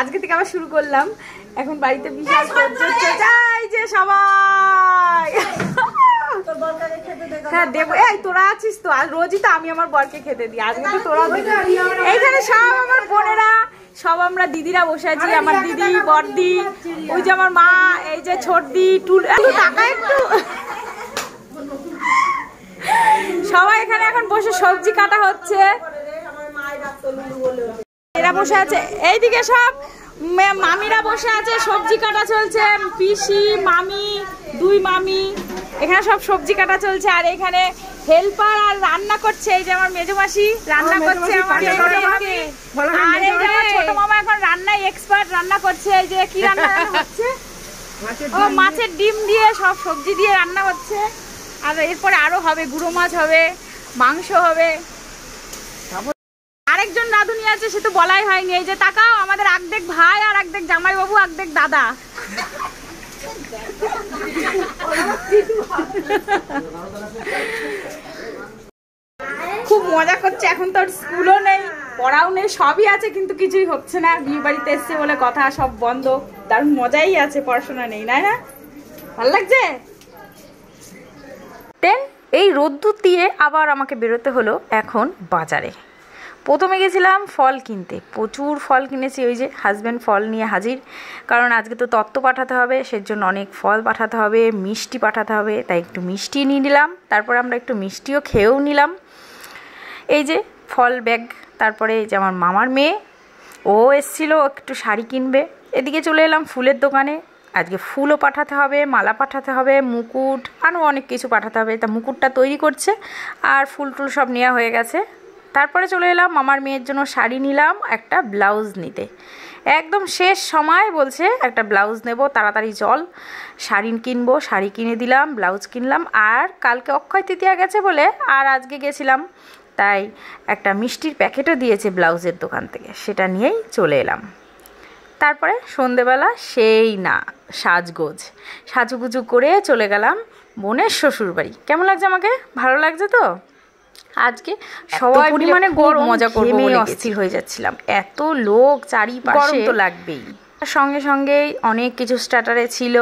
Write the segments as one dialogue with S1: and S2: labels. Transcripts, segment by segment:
S1: আজকে থেকে আবার শুরু করলাম। এখন বাড়িতে বিশাল যাই যে সবাই হ্যাঁ দেবো। এই তোরা আছিস তো, আর রোজই তো আমি আমার বরকে খেতে দিই, আজকে তো তোরা। এইখানে সব আমার বোনেরা, সব আমরা দিদিরা বসে আছি। আমার দিদি, বড়দি, ওই যে আমার মা, এই যে ছোটদি, টাকা একটু সবাই এখানে এখন বসে সবজি কাটা হচ্ছে। এরা বসে আছে এইদিকে, সব মামিরা বসে আছে, সবজি কাটা চলছে। পিসি, মামি, দুই মামি, এখানে সব সবজি কাটা চলছে। আর এখানে হেল্পার আর রান্না করছে, এই যে আমার মেজো মাসি রান্না করছে, আর এই যে ছোট মামা এখন রান্নায় এক্সপার্ট, রান্না করছে। এই যে কি রান্না হচ্ছে, ও মাছের ডিম দিয়ে সব সবজি দিয়ে রান্না হচ্ছে। আর এরপরে আরো হবে, গুঁড়ো মাছ হবে, মাংস হবে। আরেকজন রাঁধুনি আছে, সে তো বলাই হয়নি। এই যে তাকাও, আমাদের আর্ধেক ভাই আর আর্ধেক জামাইবাবু, আর্ধেক দাদা। খুব মজা করছে। এখন তো স্কুলও নেই, পড়াও নেই, সবই আছে, কিন্তু কিছুই হচ্ছে না। বিয়ে বাড়িতে এসছে বলে কথা, সব বন্ধ। দারুণ মজাই আছে, পড়াশোনা নেই, না? ভালো লাগছে। এই রোদ্দুর দিয়ে আবার আমাকে বেরোতে হলো এখন বাজারে। প্রথমে গেছিলাম ফল কিনতে, প্রচুর ফল কিনেছি। ওই যে হাজব্যান্ড ফল নিয়ে হাজির, কারণ আজকে তো তত্ত্ব পাঠাতে হবে, সেজন্য অনেক ফল পাঠাতে হবে, মিষ্টি পাঠাতে হবে, তাই একটু মিষ্টি নিয়ে নিলাম। তারপর আমরা একটু মিষ্টিও খেয়েও নিলাম। এই যে ফল ব্যাগ। তারপরে এই যে আমার মামার মেয়ে, ও এসছিল একটু শাড়ি কিনবে। এদিকে চলে এলাম ফুলের দোকানে। আজকে ফুলও পাঠাতে হবে, মালা পাঠাতে হবে, মুকুট, আরও অনেক কিছু পাঠাতে হবে। তা মুকুটটা তৈরি করছে, আর ফুল টুল সব নেওয়া হয়ে গেছে। তারপরে চলে এলাম মামার মেয়ের জন্য শাড়ি নিলাম, একটা ব্লাউজ নিতে। একদম শেষ সময় বলছে একটা ব্লাউজ নেব, তাড়াতাড়ি চল শাড়ি কিনবো। শাড়ি কিনে দিলাম, ব্লাউজ কিনলাম। আর কালকে অক্ষয় তৃতীয়া গেছে বলে আর আজকে গেছিলাম, তাই একটা মিষ্টির প্যাকেটও দিয়েছে ব্লাউজের দোকান থেকে, সেটা নিয়েই চলে এলাম। তারপরে সন্ধেবেলা সেই না সাজুগুজু করে চলে গেলাম বোনের শ্বশুর বাড়ি। কেমন লাগছে আমাকে? ভালো লাগছে তো? আজকে সবাই পরিমাণে গরম, মজা করবো বলে অস্থির হয়ে যাচ্ছিলাম। এত লোক চারিপাশে, গরম তো লাগবেই। সঙ্গে সঙ্গেই অনেক কিছু স্টার্টারে ছিল,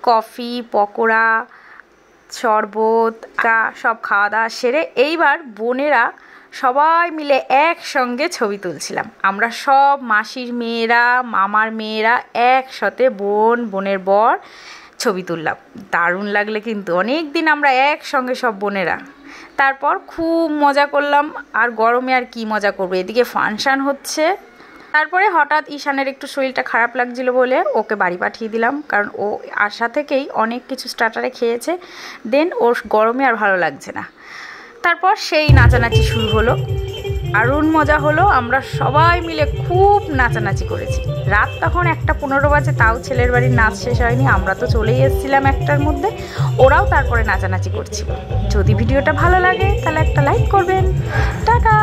S1: কফি, পকোড়া, শরবত, সব খাওয়া দাওয়া সেরে এইবার বোনেরা সবাই মিলে একসঙ্গে ছবি তুলছিলাম। আমরা সব মাসির মেয়েরা, মামার মেয়েরা একসাথে, বোনের বর ছবি তুললাম। দারুণ লাগলে কিন্তু, অনেক দিন আমরা একসঙ্গে সব বোনেরা। তারপর খুব মজা করলাম। আর গরমে আর কি মজা করবো, এদিকে ফাংশান হচ্ছে। তারপরে হঠাৎ ঈশানের একটু শরীরটা খারাপ লাগছিল বলে ওকে বাড়ি পাঠিয়ে দিলাম, কারণ ও আসা থেকেই অনেক কিছু স্টার্টারে খেয়েছে, দেন ওর গরমে আর ভালো লাগছে না। তারপর সেই নাচানাচি শুরু হলো, দারুণ মজা হলো। আমরা সবাই মিলে খুব নাচানাচি করেছি। রাত তখন 1:15 বাজে, তাও ছেলের বাড়ির নাচ শেষ হয়নি। আমরা তো চলেই এসেছিলাম 1টার মধ্যে, ওরাও তারপরে নাচানাচি করছিল। যদি ভিডিওটা ভালো লাগে তাহলে একটা লাইক করবেন। টাটা।